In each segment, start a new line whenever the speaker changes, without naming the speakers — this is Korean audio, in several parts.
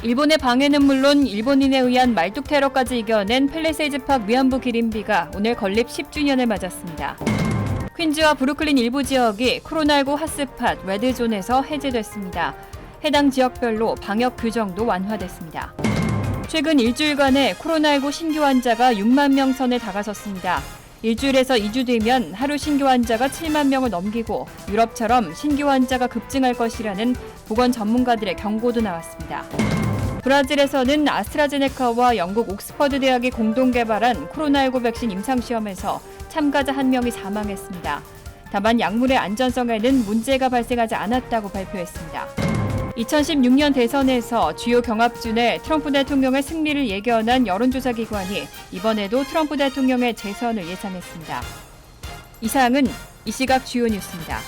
일본의 방해는 물론 일본인에 의한 말뚝 테러까지 이겨낸 팰리세이즈팍 위안부 기린비가 오늘 건립 10주년을 맞았습니다. 퀸즈와 브루클린 일부 지역이 코로나19 핫스팟 레드존에서 해제됐습니다. 해당 지역별로 방역 규정도 완화됐습니다. 최근 일주일간의 코로나19 신규 환자가 6만 명 선에 다가섰습니다. 일주일에서 2주 뒤면 하루 신규 환자가 7만 명을 넘기고 유럽처럼 신규 환자가 급증할 것이라는 보건 전문가들의 경고도 나왔습니다. 브라질에서는 아스트라제네카와 영국 옥스퍼드 대학이 공동 개발한 코로나19 백신 임상시험에서 참가자 1명이 사망했습니다. 다만 약물의 안전성에는 문제가 발생하지 않았다고 발표했습니다. 2016년 대선에서 주요 경합준의 트럼프 대통령의 승리를 예견한 여론조사 기관이 이번에도 트럼프 대통령의 재선을 예상했습니다. 이상은 이 시각 주요 뉴스입니다.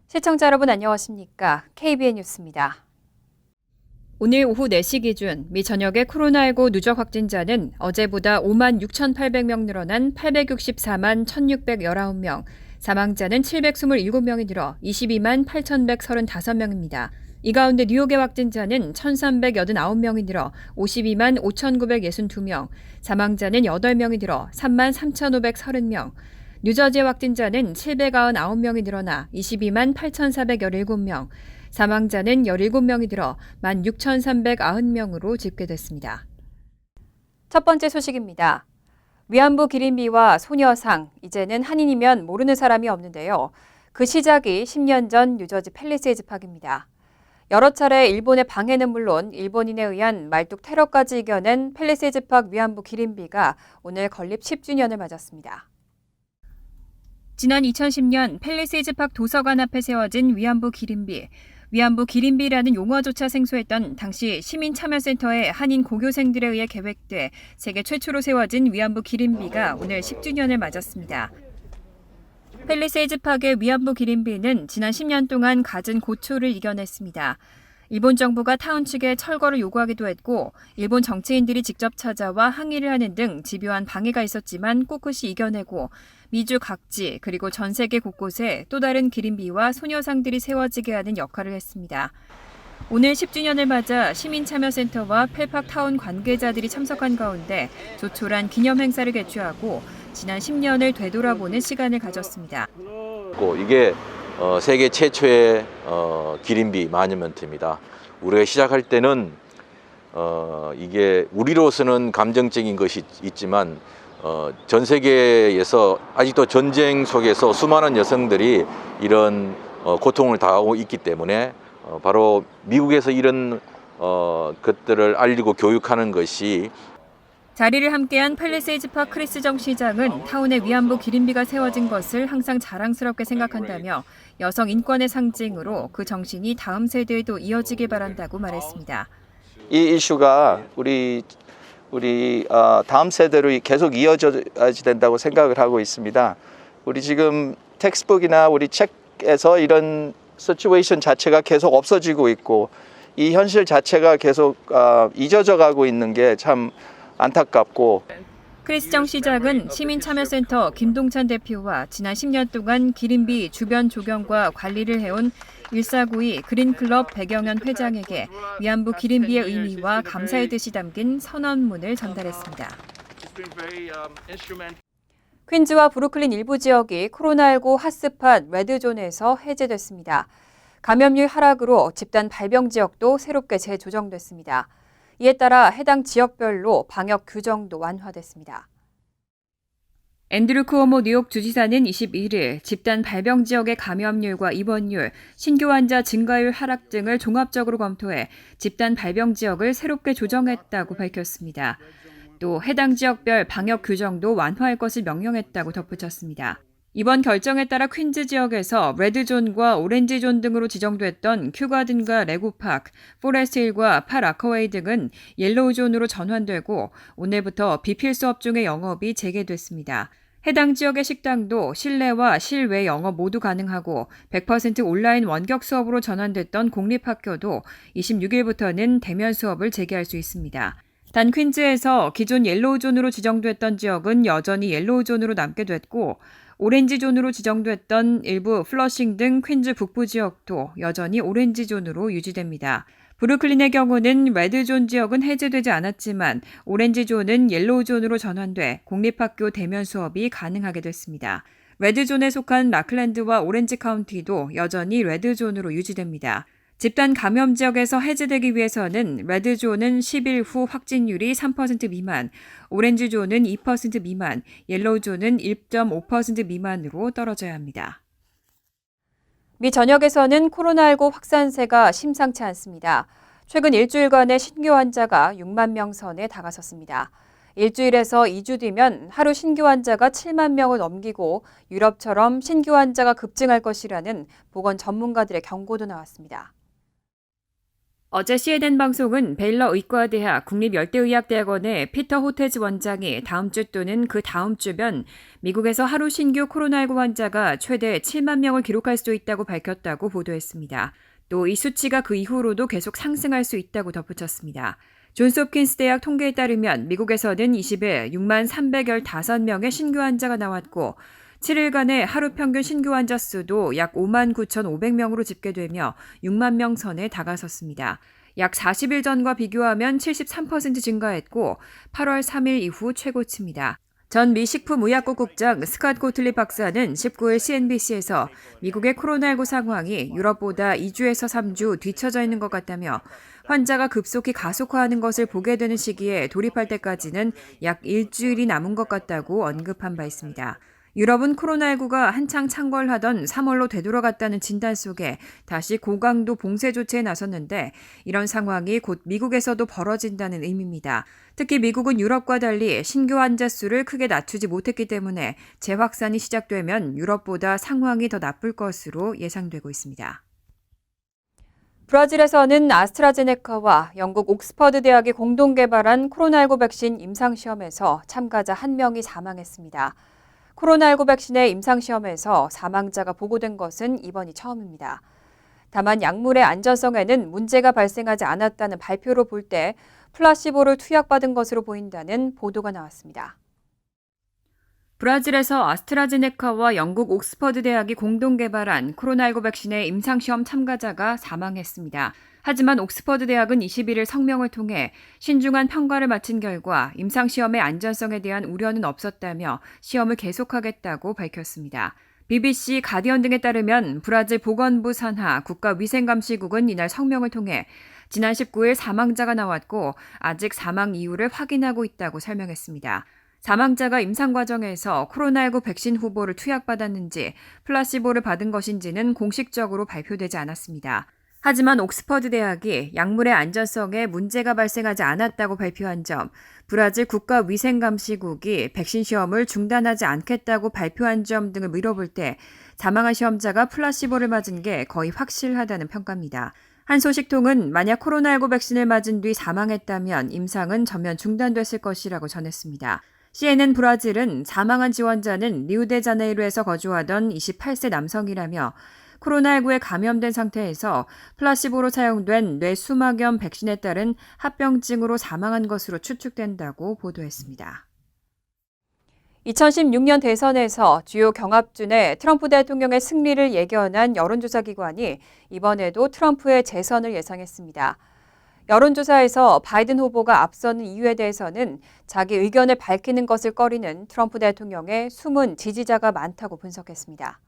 시청자 여러분 안녕하십니까? KBN 뉴스입니다. 오늘 오후 4시 기준 미 전역의 코로나19 누적 확진자는 어제보다 5만 6,800명 늘어난 864만 1,619명, 사망자는 727명이 늘어 22만 8,135명입니다. 이 가운데 뉴욕의 확진자는 1,389명이 늘어 52만 5,962명, 사망자는 8명이 늘어 3만 3,530명, 뉴저지의 확진자는 799명이 늘어나 22만 8,417명, 사망자는 17명이 들어 16,390명으로 집계됐습니다. 첫 번째 소식입니다. 위안부 기린비와 소녀상, 이제는 한인이면 모르는 사람이 없는데요. 그 시작이 10년 전 뉴저지 팰리세이즈팍입니다. 여러 차례 일본의 방해는 물론 일본인에 의한 말뚝 테러까지 이겨낸 팰리세이즈팍 위안부 기린비가 오늘 건립 10주년을 맞았습니다. 지난 2010년 팰리세이즈팍 도서관 앞에 세워진 위안부 기린비. 위안부 기린비라는 용어조차 생소했던 당시 시민참여센터의 한인 고교생들에 의해 계획돼 세계 최초로 세워진 위안부 기린비가 오늘 10주년을 맞았습니다. 팰리세이즈팍의 위안부 기린비는 지난 10년 동안 갖은 고초를 이겨냈습니다. 일본 정부가 타운 측에 철거를 요구하기도 했고 일본 정치인들이 직접 찾아와 항의를 하는 등 집요한 방해가 있었지만 꿋꿋이 이겨내고 미주 각지 그리고 전 세계 곳곳에 또 다른 기린비와 소녀상들이 세워지게 하는 역할을 했습니다. 오늘 10주년을 맞아 시민참여센터와 펠팍타운 관계자들이 참석한 가운데 조촐한 기념 행사를 개최하고 지난 10년을 되돌아보는 시간을 가졌습니다.
이게 세계 최초의 기린비 마뉴먼트입니다. 우리가 시작할 때는 이게 우리로서는 감정적인 것이 있지만 전 세계에서 아직도 전쟁 속에서 수많은 여성들이 이런 고통을 당하고 있기 때문에 바로 미국에서 이런 것들을 알리고 교육하는 것이
자리를 함께한 팰리세이즈팍 크리스정 시장은 타운에 위안부 기린비가 세워진 것을 항상 자랑스럽게 생각한다며 여성 인권의 상징으로 그 정신이 다음 세대에도 이어지길 바란다고 말했습니다.
이 이슈가 우리 다음 세대로 계속 이어져야 된다고 생각을 하고 있습니다. 우리 지금 텍스트북이나 우리 책에서 이런 시츄에이션 자체가 계속 없어지고 있고 이 현실 자체가 계속 잊어져 가고 있는 게 참 안타깝고.
크리스정 시장은 시민참여센터 김동찬 대표와 지난 10년 동안 기린비 주변 조경과 관리를 해온 1492 그린클럽 백영현 회장에게 위안부 기린비의 의미와 감사의 뜻이 담긴 선언문을 전달했습니다. 퀸즈와 브루클린 일부 지역이 코로나19 핫스팟 레드존에서 해제됐습니다. 감염률 하락으로 집단 발병 지역도 새롭게 재조정됐습니다. 이에 따라 해당 지역별로 방역 규정도 완화됐습니다. 앤드류 쿠오모 뉴욕 주지사는 21일 집단 발병 지역의 감염률과 입원율, 신규 환자 증가율 하락 등을 종합적으로 검토해 집단 발병 지역을 새롭게 조정했다고 밝혔습니다. 또 해당 지역별 방역 규정도 완화할 것을 명령했다고 덧붙였습니다. 이번 결정에 따라 퀸즈 지역에서 레드존과 오렌지존 등으로 지정됐던 큐가든과 레고파크, 포레스트힐과 파라커웨이 등은 옐로우존으로 전환되고 오늘부터 비필수 업종의 영업이 재개됐습니다. 해당 지역의 식당도 실내와 실외 영업 모두 가능하고 100% 온라인 원격 수업으로 전환됐던 공립학교도 26일부터는 대면 수업을 재개할 수 있습니다. 단 퀸즈에서 기존 옐로우 존으로 지정됐던 지역은 여전히 옐로우 존으로 남게 됐고 오렌지 존으로 지정됐던 일부 플러싱 등 퀸즈 북부 지역도 여전히 오렌지 존으로 유지됩니다. 브루클린의 경우는 레드 존 지역은 해제되지 않았지만 오렌지 존은 옐로우 존으로 전환돼 공립학교 대면 수업이 가능하게 됐습니다. 레드 존에 속한 라클랜드와 오렌지 카운티도 여전히 레드 존으로 유지됩니다. 집단 감염 지역에서 해제되기 위해서는 레드 존은 10일 후 확진율이 3% 미만, 오렌지 존은 2% 미만, 옐로우 존은 1.5% 미만으로 떨어져야 합니다. 미 전역에서는 코로나19 확산세가 심상치 않습니다. 최근 일주일간의 신규 환자가 6만 명 선에 다가섰습니다. 일주일에서 2주 뒤면 하루 신규 환자가 7만 명을 넘기고 유럽처럼 신규 환자가 급증할 것이라는 보건 전문가들의 경고도 나왔습니다. 어제 CNN 방송은 베일러 의과대학 국립열대의학대학원의 피터 호테즈 원장이 다음 주 또는 그 다음 주면 미국에서 하루 신규 코로나19 환자가 최대 7만 명을 기록할 수 있다고 밝혔다고 보도했습니다. 또 이 수치가 그 이후로도 계속 상승할 수 있다고 덧붙였습니다. 존스홉킨스 대학 통계에 따르면 미국에서는 20일 6만 315명의 신규 환자가 나왔고 7일간의 하루 평균 신규 환자 수도 약 5만 9,500명으로 집계되며 6만 명 선에 다가섰습니다. 약 40일 전과 비교하면 73% 증가했고 8월 3일 이후 최고치입니다. 전 미 식품의약국 국장 스캇 고틀립 박사는 19일 CNBC에서 미국의 코로나19 상황이 유럽보다 2주에서 3주 뒤처져 있는 것 같다며 환자가 급속히 가속화하는 것을 보게 되는 시기에 돌입할 때까지는 약 일주일이 남은 것 같다고 언급한 바 있습니다. 유럽은 코로나19가 한창 창궐하던 3월로 되돌아갔다는 진단 속에 다시 고강도 봉쇄 조치에 나섰는데 이런 상황이 곧 미국에서도 벌어진다는 의미입니다. 특히 미국은 유럽과 달리 신규 환자 수를 크게 낮추지 못했기 때문에 재확산이 시작되면 유럽보다 상황이 더 나쁠 것으로 예상되고 있습니다. 브라질에서는 아스트라제네카와 영국 옥스퍼드 대학이 공동 개발한 코로나19 백신 임상시험에서 참가자 1명이 사망했습니다. 코로나19 백신의 임상시험에서 사망자가 보고된 것은 이번이 처음입니다. 다만 약물의 안전성에는 문제가 발생하지 않았다는 발표로 볼 때 플라시보를 투약받은 것으로 보인다는 보도가 나왔습니다. 브라질에서 아스트라제네카와 영국 옥스퍼드 대학이 공동 개발한 코로나19 백신의 임상시험 참가자가 사망했습니다. 하지만 옥스퍼드 대학은 21일 성명을 통해 신중한 평가를 마친 결과 임상시험의 안전성에 대한 우려는 없었다며 시험을 계속하겠다고 밝혔습니다. BBC, 가디언 등에 따르면 브라질 보건부 산하 국가위생감시국은 이날 성명을 통해 지난 19일 사망자가 나왔고 아직 사망 이유를 확인하고 있다고 설명했습니다. 사망자가 임상 과정에서 코로나19 백신 후보를 투약받았는지 플라시보를 받은 것인지는 공식적으로 발표되지 않았습니다. 하지만 옥스퍼드 대학이 약물의 안전성에 문제가 발생하지 않았다고 발표한 점, 브라질 국가위생감시국이 백신 시험을 중단하지 않겠다고 발표한 점 등을 미뤄볼 때 사망한 시험자가 플라시보를 맞은 게 거의 확실하다는 평가입니다. 한 소식통은 만약 코로나19 백신을 맞은 뒤 사망했다면 임상은 전면 중단됐을 것이라고 전했습니다. CNN 브라질은 사망한 지원자는 리우데자네이루에서 거주하던 28세 남성이라며 코로나19에 감염된 상태에서 플라시보로 사용된 뇌수막염 백신에 따른 합병증으로 사망한 것으로 추측된다고 보도했습니다. 2016년 대선에서 주요 경합준의 트럼프 대통령의 승리를 예견한 여론조사 기관이 이번에도 트럼프의 재선을 예상했습니다. 여론조사에서 바이든 후보가 앞서는 이유에 대해서는 자기 의견을 밝히는 것을 꺼리는 트럼프 대통령의 숨은 지지자가 많다고 분석했습니다.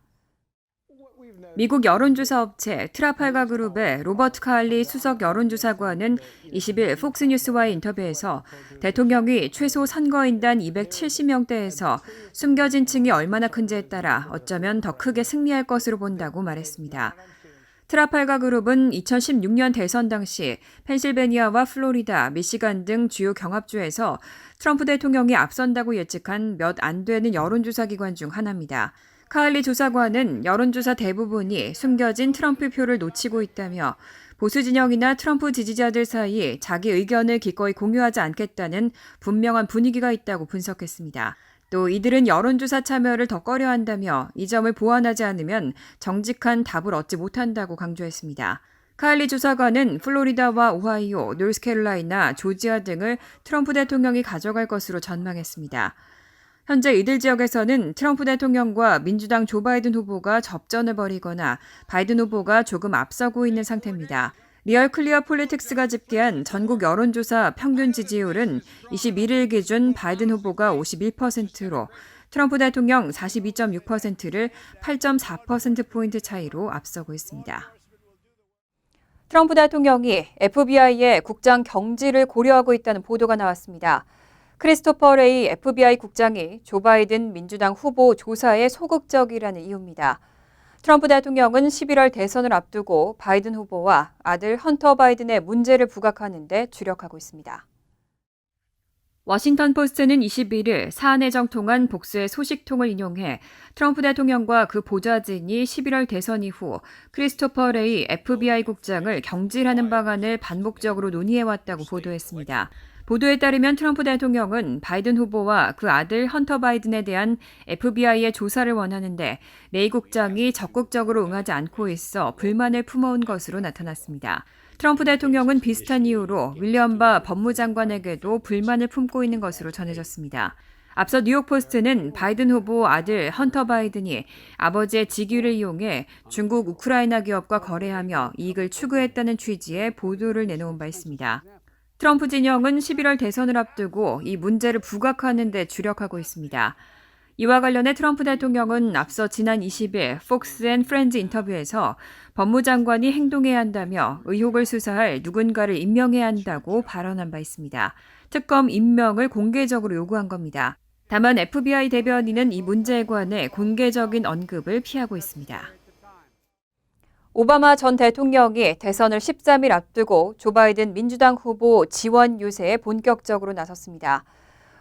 미국 여론조사 업체 트라팔가 그룹의 로버트 카할리 수석 여론조사관은 20일 폭스뉴스와의 인터뷰에서 대통령이 최소 선거인단 270명대에서 숨겨진 층이 얼마나 큰지에 따라 어쩌면 더 크게 승리할 것으로 본다고 말했습니다. 트라팔가 그룹은 2016년 대선 당시 펜실베니아와 플로리다, 미시간 등 주요 경합주에서 트럼프 대통령이 앞선다고 예측한 몇 안 되는 여론조사 기관 중 하나입니다. 카할리 조사관은 여론조사 대부분이 숨겨진 트럼프 표를 놓치고 있다며 보수 진영이나 트럼프 지지자들 사이 자기 의견을 기꺼이 공유하지 않겠다는 분명한 분위기가 있다고 분석했습니다. 또 이들은 여론조사 참여를 더 꺼려한다며 이 점을 보완하지 않으면 정직한 답을 얻지 못한다고 강조했습니다. 카일리 조사관은 플로리다와 오하이오, 노스캐롤라이나, 조지아 등을 트럼프 대통령이 가져갈 것으로 전망했습니다. 현재 이들 지역에서는 트럼프 대통령과 민주당 조 바이든 후보가 접전을 벌이거나 바이든 후보가 조금 앞서고 있는 상태입니다. 리얼 클리어 폴리틱스가 집계한 전국 여론조사 평균 지지율은 21일 기준 바이든 후보가 51%로 트럼프 대통령 42.6%를 8.4%포인트 차이로 앞서고 있습니다. 트럼프 대통령이 FBI의 국장 경질을 고려하고 있다는 보도가 나왔습니다. 크리스토퍼 레이 FBI 국장이 조 바이든 민주당 후보 조사에 소극적이라는 이유입니다. 트럼프 대통령은 11월 대선을 앞두고 바이든 후보와 아들 헌터 바이든의 문제를 부각하는 데 주력하고 있습니다. 워싱턴 포스트는 21일 사안회정 통한 복수의 소식통을 인용해 트럼프 대통령과 그 보좌진이 11월 대선 이후 크리스토퍼 레이 FBI 국장을 경질하는 방안을 반복적으로 논의해왔다고 보도했습니다. 보도에 따르면 트럼프 대통령은 바이든 후보와 그 아들 헌터 바이든에 대한 FBI의 조사를 원하는데 레이 국장이 적극적으로 응하지 않고 있어 불만을 품어온 것으로 나타났습니다. 트럼프 대통령은 비슷한 이유로 윌리엄 바 법무장관에게도 불만을 품고 있는 것으로 전해졌습니다. 앞서 뉴욕포스트는 바이든 후보 아들 헌터 바이든이 아버지의 직위를 이용해 중국 우크라이나 기업과 거래하며 이익을 추구했다는 취지의 보도를 내놓은 바 있습니다. 트럼프 진영은 11월 대선을 앞두고 이 문제를 부각하는 데 주력하고 있습니다. 이와 관련해 트럼프 대통령은 앞서 지난 20일 폭스 앤 프렌즈 인터뷰에서 법무장관이 행동해야 한다며 의혹을 수사할 누군가를 임명해야 한다고 발언한 바 있습니다. 특검 임명을 공개적으로 요구한 겁니다. 다만 FBI 대변인은 이 문제에 관해 공개적인 언급을 피하고 있습니다. 오바마 전 대통령이 대선을 13일 앞두고 조 바이든 민주당 후보 지원 유세에 본격적으로 나섰습니다.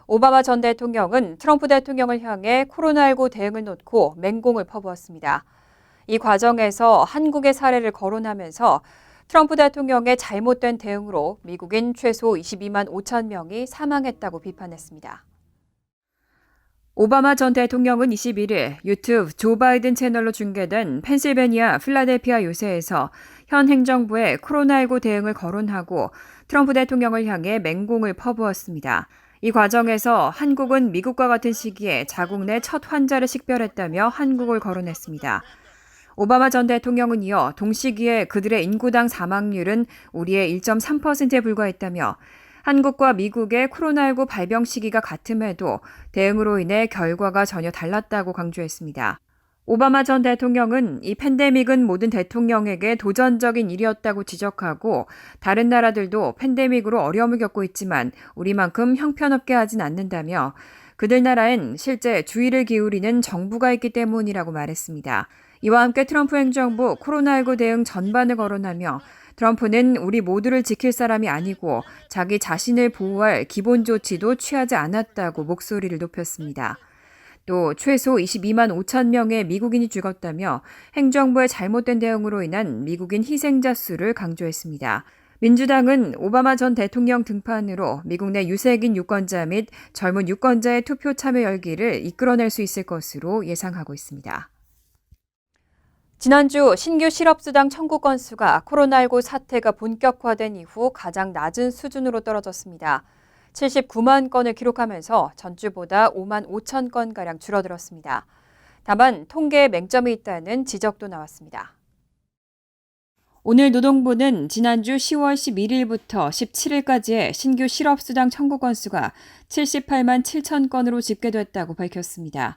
오바마 전 대통령은 트럼프 대통령을 향해 코로나19 대응을 놓고 맹공을 퍼부었습니다. 이 과정에서 한국의 사례를 거론하면서 트럼프 대통령의 잘못된 대응으로 미국인 최소 22만 5천 명이 사망했다고 비판했습니다. 오바마 전 대통령은 21일 유튜브 조 바이든 채널로 중계된 펜실베니아 필라델피아 유세에서 현 행정부의 코로나19 대응을 거론하고 트럼프 대통령을 향해 맹공을 퍼부었습니다. 이 과정에서 한국은 미국과 같은 시기에 자국 내 첫 환자를 식별했다며 한국을 거론했습니다. 오바마 전 대통령은 이어 동시기에 그들의 인구당 사망률은 우리의 1.3%에 불과했다며 한국과 미국의 코로나19 발병 시기가 같음에도 대응으로 인해 결과가 전혀 달랐다고 강조했습니다. 오바마 전 대통령은 이 팬데믹은 모든 대통령에게 도전적인 일이었다고 지적하고 다른 나라들도 팬데믹으로 어려움을 겪고 있지만 우리만큼 형편없게 하진 않는다며 그들 나라엔 실제 주의를 기울이는 정부가 있기 때문이라고 말했습니다. 이와 함께 트럼프 행정부 코로나19 대응 전반을 거론하며 트럼프는 우리 모두를 지킬 사람이 아니고 자기 자신을 보호할 기본 조치도 취하지 않았다고 목소리를 높였습니다. 또 최소 22만 5천 명의 미국인이 죽었다며 행정부의 잘못된 대응으로 인한 미국인 희생자 수를 강조했습니다. 민주당은 오바마 전 대통령 등판으로 미국 내 유색인 유권자 및 젊은 유권자의 투표 참여 열기를 이끌어낼 수 있을 것으로 예상하고 있습니다. 지난주 신규 실업수당 청구 건수가 코로나19 사태가 본격화된 이후 가장 낮은 수준으로 떨어졌습니다. 79만 건을 기록하면서 전주보다 5만 5천 건가량 줄어들었습니다. 다만 통계에 맹점이 있다는 지적도 나왔습니다. 오늘 노동부는 지난주 10월 11일부터 17일까지의 신규 실업수당 청구 건수가 78만 7천 건으로 집계됐다고 밝혔습니다.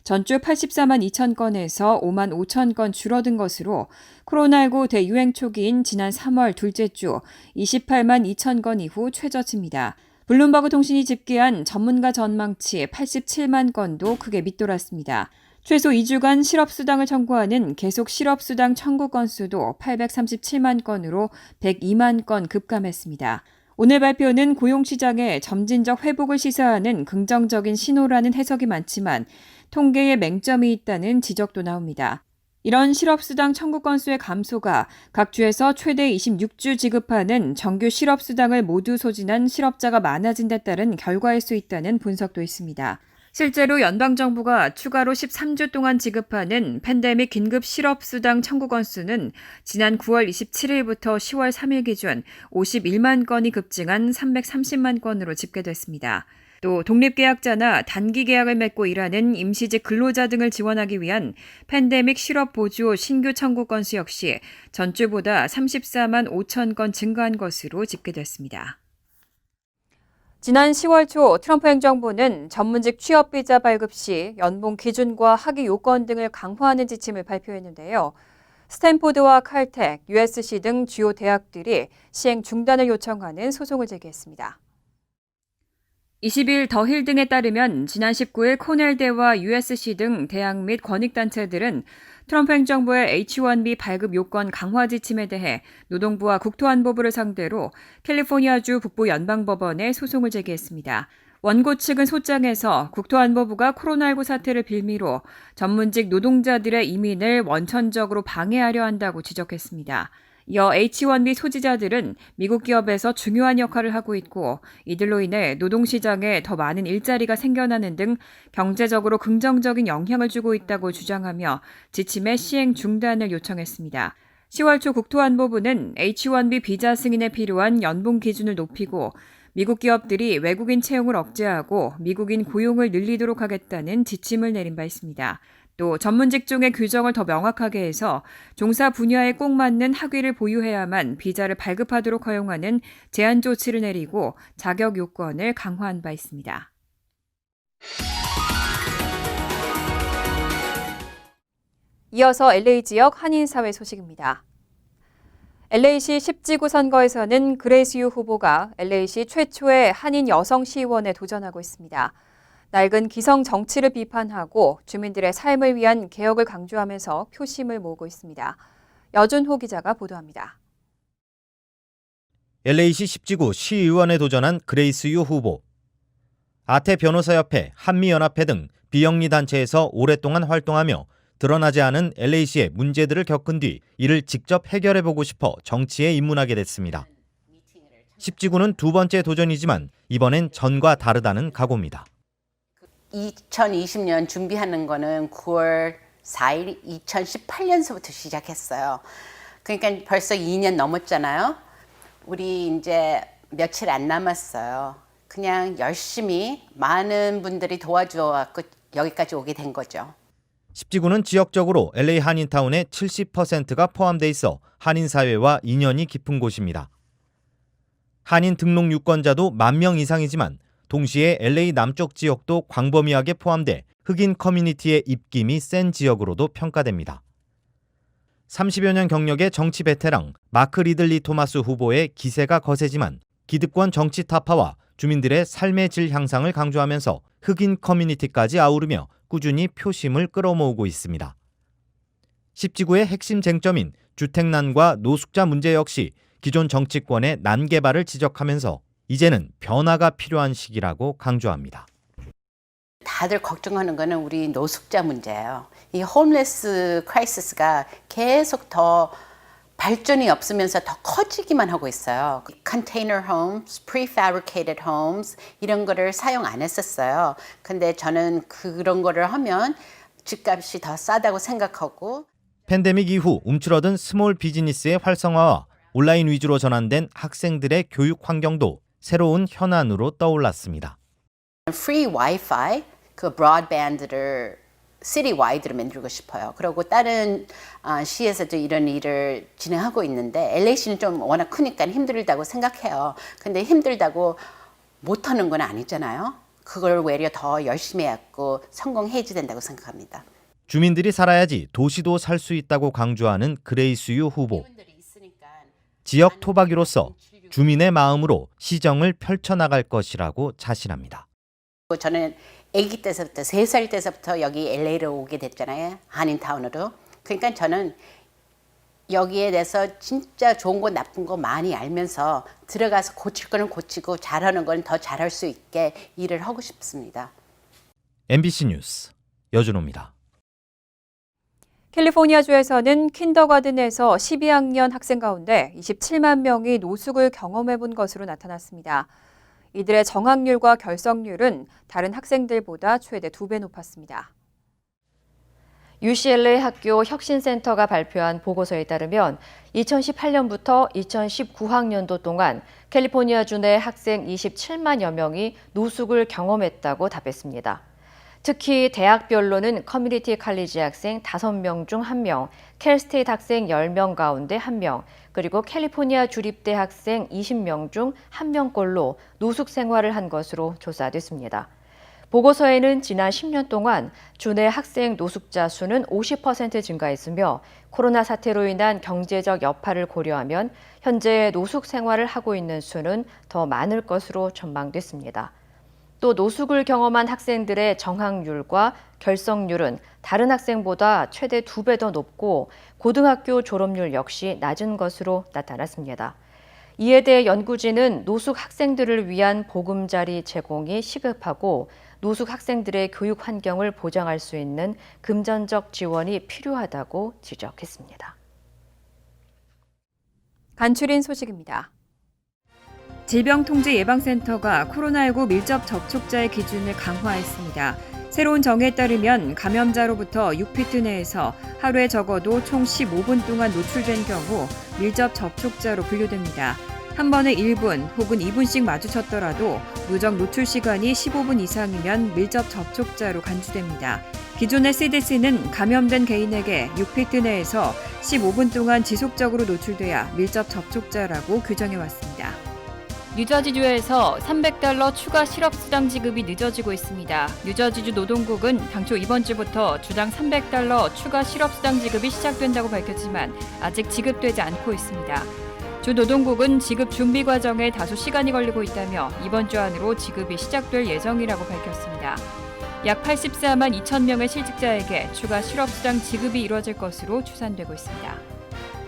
전주 84만 2천 건에서 5만 5천 건 줄어든 것으로 코로나19 대유행 초기인 지난 3월 둘째 주 28만 2천 건 이후 최저치입니다. 블룸버그 통신이 집계한 전문가 전망치 87만 건도 크게 밑돌았습니다. 최소 2주간 실업수당을 청구하는 계속 실업수당 청구 건수도 837만 건으로 102만 건 급감했습니다. 오늘 발표는 고용시장의 점진적 회복을 시사하는 긍정적인 신호라는 해석이 많지만 통계에 맹점이 있다는 지적도 나옵니다. 이런 실업수당 청구 건수의 감소가 각 주에서 최대 26주 지급하는 정규 실업수당을 모두 소진한 실업자가 많아진 데 따른 결과일 수 있다는 분석도 있습니다. 실제로 연방정부가 추가로 13주 동안 지급하는 팬데믹 긴급 실업수당 청구 건수는 지난 9월 27일부터 10월 3일 기준 51만 건이 급증한 330만 건으로 집계됐습니다. 또 독립계약자나 단기계약을 맺고 일하는 임시직 근로자 등을 지원하기 위한 팬데믹 실업보조 신규 청구 건수 역시 전주보다 34만 5천 건 증가한 것으로 집계됐습니다. 지난 10월 초 트럼프 행정부는 전문직 취업비자 발급 시 연봉 기준과 학위 요건 등을 강화하는 지침을 발표했는데요. 스탠포드와 칼텍, USC 등 주요 대학들이 시행 중단을 요청하는 소송을 제기했습니다. 20일 더힐 등에 따르면 지난 19일 코넬대와 USC 등 대학 및 권익단체들은 트럼프 행정부의 H-1B 발급 요건 강화 지침에 대해 노동부와 국토안보부를 상대로 캘리포니아주 북부 연방법원에 소송을 제기했습니다. 원고 측은 소장에서 국토안보부가 코로나19 사태를 빌미로 전문직 노동자들의 이민을 원천적으로 방해하려 한다고 지적했습니다. 이어 H-1B 소지자들은 미국 기업에서 중요한 역할을 하고 있고 이들로 인해 노동시장에 더 많은 일자리가 생겨나는 등 경제적으로 긍정적인 영향을 주고 있다고 주장하며 지침의 시행 중단을 요청했습니다. 10월 초 국토안보부는 H-1B 비자 승인에 필요한 연봉 기준을 높이고 미국 기업들이 외국인 채용을 억제하고 미국인 고용을 늘리도록 하겠다는 지침을 내린 바 있습니다. 또 전문 직종의 규정을 더 명확하게 해서 종사 분야에 꼭 맞는 학위를 보유해야만 비자를 발급하도록 허용하는 제한 조치를 내리고 자격 요건을 강화한 바 있습니다. 이어서 LA 지역 한인사회 소식입니다. LA시 10지구 선거에서는 그레이스 유 후보가 LA시 최초의 한인 여성 시의원에 도전하고 있습니다. 낡은 기성 정치를 비판하고 주민들의 삶을 위한 개혁을 강조하면서 표심을 모으고 있습니다. 여준호 기자가 보도합니다.
LA시 10지구 시의원에 도전한 그레이스 유 후보. 아태 변호사협회, 한미연합회 등 비영리 단체에서 오랫동안 활동하며 드러나지 않은 LA시의 문제들을 겪은 뒤 이를 직접 해결해보고 싶어 정치에 입문하게 됐습니다. 10지구는 두 번째 도전이지만 이번엔 전과 다르다는 각오입니다.
2020년 준비하는 거는 9월 4일 2018년서부터 시작했어요. 그러니까 벌써 2년 넘었잖아요. 우리 이제 며칠 안 남았어요. 그냥 열심히 많은 분들이 도와줘서 여기까지 오게 된 거죠.
10지구는 지역적으로 LA 한인타운의 70%가 포함돼 있어 한인사회와 인연이 깊은 곳입니다. 한인 등록 유권자도 10,000명 이상이지만 동시에 LA 남쪽 지역도 광범위하게 포함돼 흑인 커뮤니티의 입김이 센 지역으로도 평가됩니다. 30여 년 경력의 정치 베테랑 마크 리들리 토마스 후보의 기세가 거세지만 기득권 정치 타파와 주민들의 삶의 질 향상을 강조하면서 흑인 커뮤니티까지 아우르며 꾸준히 표심을 끌어모으고 있습니다. 10지구의 핵심 쟁점인 주택난과 노숙자 문제 역시 기존 정치권의 난개발을 지적하면서 이제는 변화가 필요한 시기라고 강조합니다.
다들 걱정하는 거는 우리 노숙자 문제예요. 이 홈레스 크라이시스가 계속 더 발전이 없으면서 더 커지기만 하고 있어요. 컨테이너 홈스, prefabricated homes 이런 거를 사용 안 했었어요. 근데 저는 그런 거를 하면 집값이 더 싸다고 생각하고
팬데믹 이후 움츠러든 스몰 비즈니스의 활성화와 온라인 위주로 전환된 학생들의 교육 환경도 새로운 현안으로 떠올랐습니다.
프리 와이파이, 그 브로드밴드를 시티 와이드로 만들고 싶어요. 그리고 다른 시에서도 이런 일을 진행하고 있는데 LA시는 좀 워낙 크니까 힘들다고 생각해요. 근데 힘들다고 못하는 건 아니잖아요. 그걸 외려 더 열심히 해갖고 성공해야지 된다고 생각합니다.
주민들이 살아야지 도시도 살 수 있다고 강조하는 그레이스 유 후보. 지역 토박이로서 주민의 마음으로 시정을 펼쳐나갈 것이라고 자신합니다.
저는 아기 때서부터 3살 때서부터 여기 LA로 오게 됐잖아요. 한인타운으로. 그러니까 저는 여기에 대해서 진짜 좋은 거 나쁜 거 많이 알면서 들어가서 고칠 거는 고치고 잘하는 건 더 잘할 수 있게 일을 하고 싶습니다.
MBC 뉴스 여준호입니다.
캘리포니아주에서는 킨더가든에서 12학년 학생 가운데 27만 명이 노숙을 경험해 본 것으로 나타났습니다. 이들의 정학률과 결석률은 다른 학생들보다 최대 2배 높았습니다. UCLA 학교 혁신센터가 발표한 보고서에 따르면 2018년부터 2019학년도 동안 캘리포니아주 내 학생 27만여 명이 노숙을 경험했다고 답했습니다. 특히 대학별로는 커뮤니티 칼리지 학생 5명 중 1명, 캘스테이트 학생 10명 가운데 1명, 그리고 캘리포니아 주립대 학생 20명 중 1명꼴로 노숙 생활을 한 것으로 조사됐습니다. 보고서에는 지난 10년 동안 주내 학생 노숙자 수는 50% 증가했으며 코로나 사태로 인한 경제적 여파를 고려하면 현재 노숙 생활을 하고 있는 수는 더 많을 것으로 전망됐습니다. 또 노숙을 경험한 학생들의 정학률과 결석률은 다른 학생보다 최대 2배 더 높고 고등학교 졸업률 역시 낮은 것으로 나타났습니다. 이에 대해 연구진은 노숙 학생들을 위한 보금자리 제공이 시급하고 노숙 학생들의 교육 환경을 보장할 수 있는 금전적 지원이 필요하다고 지적했습니다. 간추린 소식입니다. 질병통제예방센터가 코로나19 밀접 접촉자의 기준을 강화했습니다. 새로운 정에 따르면 감염자로부터 6피트 내에서 하루에 적어도 총 15분 동안 노출된 경우 밀접 접촉자로 분류됩니다. 한 번에 1분 혹은 2분씩 마주쳤더라도 누적 노출 시간이 15분 이상이면 밀접 접촉자로 간주됩니다. 기존의 CDC는 감염된 개인에게 6피트 내에서 15분 동안 지속적으로 노출돼야 밀접 접촉자라고 규정해왔습니다. 뉴저지주에서 $300 추가 실업수당 지급이 늦어지고 있습니다. 뉴저지주 노동국은 당초 이번 주부터 주당 $300 추가 실업수당 지급이 시작된다고 밝혔지만 아직 지급되지 않고 있습니다. 주 노동국은 지급 준비 과정에 다소 시간이 걸리고 있다며 이번 주 안으로 지급이 시작될 예정이라고 밝혔습니다. 약 84만 2천 명의 실직자에게 추가 실업수당 지급이 이뤄질 것으로 추산되고 있습니다.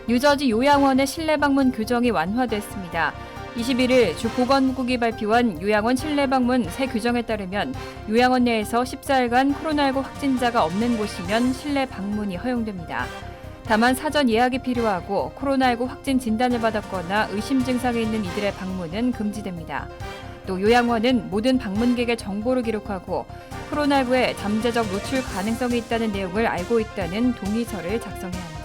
뉴저지 요양원의 실내 방문 규정이 완화됐습니다. 21일 주 보건국이 발표한 요양원 실내 방문 새 규정에 따르면 요양원 내에서 14일간 코로나19 확진자가 없는 곳이면 실내 방문이 허용됩니다. 다만 사전 예약이 필요하고 코로나19 확진 진단을 받았거나 의심 증상이 있는 이들의 방문은 금지됩니다. 또 요양원은 모든 방문객의 정보를 기록하고 코로나19에 잠재적 노출 가능성이 있다는 내용을 알고 있다는 동의서를 작성해야 합니다.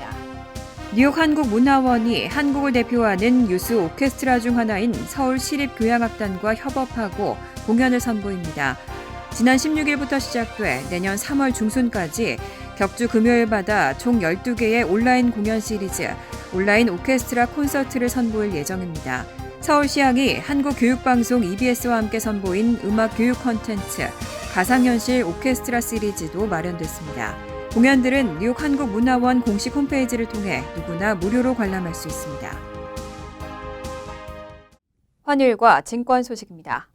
뉴욕 한국문화원이 한국을 대표하는 유수 오케스트라 중 하나인 서울시립교향악단과 협업하고 공연을 선보입니다. 지난 16일부터 시작돼 내년 3월 중순까지 격주 금요일마다 총 12개의 온라인 공연 시리즈, 온라인 오케스트라 콘서트를 선보일 예정입니다. 서울시향이 한국교육방송 EBS와 함께 선보인 음악교육 콘텐츠, 가상현실 오케스트라 시리즈도 마련됐습니다. 공연들은 뉴욕 한국문화원 공식 홈페이지를 통해 누구나 무료로 관람할 수 있습니다. 환율과 증권 소식입니다.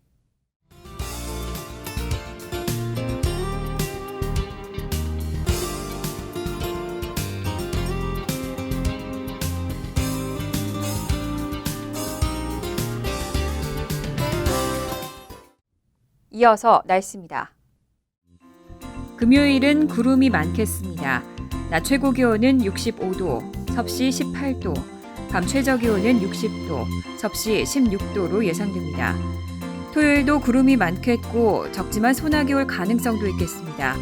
이어서 날씨입니다. 금요일은 구름이 많겠습니다. 낮 최고 기온은 65도, 섭씨 18도, 밤 최저 기온은 60도, 섭씨 16도로 예상됩니다. 토요일도 구름이 많겠고 적지만 소나기 올 가능성도 있겠습니다.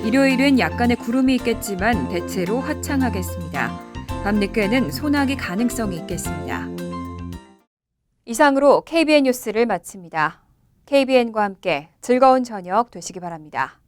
일요일은 약간의 구름이 있겠지만 대체로 화창하겠습니다. 밤늦게는 소나기 가능성이 있겠습니다. 이상으로 KBN 뉴스를 마칩니다. KBN과 함께 즐거운 저녁 되시기 바랍니다.